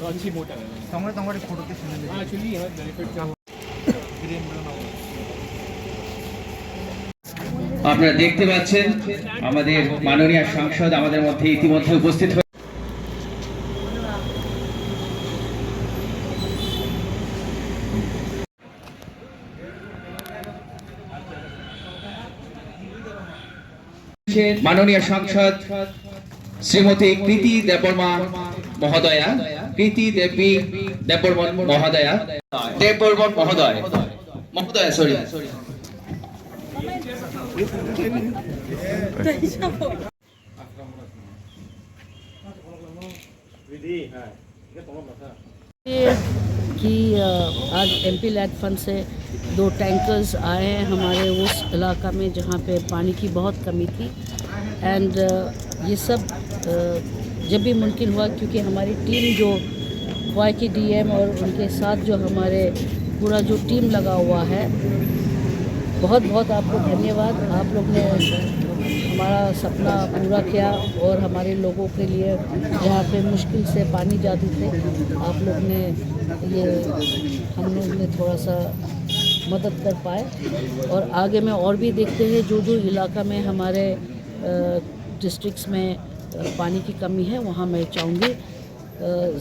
अच्छी मोटर है एक्चुअली ये बेनिफिट क्या আপনারা দেখতে পাচ্ছেন আমাদের মাননীয় সাংসদ আমাদের মধ্যে ইতিমধ্যে উপস্থিত হয়েছেন মাননীয় সাংসদ শ্রীমতী কৃতি দেববর্মা মহোদয়া, কৃতি দেবী দেববর্মন মহোদয়া, দেববর্মন মহোদয় মহোদয়া সরি कि आज एमपी लैड फंड से 2 टैंकर्स आए हैं हमारे उस इलाका में जहाँ पे पानी की बहुत कमी थी। एंड ये सब जब भी मुमकिन हुआ क्योंकि हमारी टीम जो वाई की डीएम और उनके साथ जो हमारे पूरा जो टीम लगा हुआ है, बहुत बहुत आपको धन्यवाद। आप लोग ने हमारा सपना पूरा किया और हमारे लोगों के लिए जहाँ पे मुश्किल से पानी जाती थे, आप लोग ने ये हम लोग ने थोड़ा सा मदद कर पाए। और आगे में और भी देखते हैं जो जो इलाका में हमारे डिस्ट्रिक्ट्स में पानी की कमी है वहाँ मैं चाहूँगी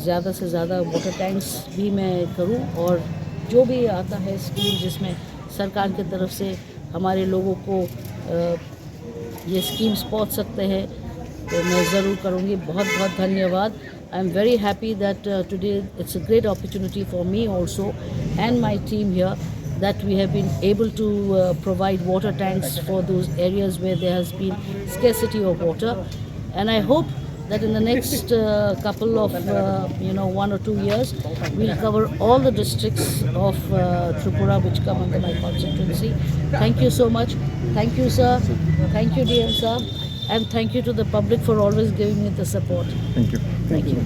ज़्यादा से ज़्यादा वाटर टैंक्स भी मैं करूँ। और जो भी आता है स्कीम जिसमें सरकार की तरफ से हमारे लोगों को ये स्कीम्स पहुंच सकते हैं तो मैं ज़रूर करूंगी। बहुत बहुत धन्यवाद। I am very happy that today it's a great opportunity for me also and my team here that we have been able to provide water tanks for those areas where there has been scarcity of water. And I hope that in the next couple of 1 or 2 years we'll cover all the districts of Tripura which come under my constituency. Thank you so much. Thank you sir, thank you DM sir, and thank you to the public for always giving me the support. Thank you. Thank you.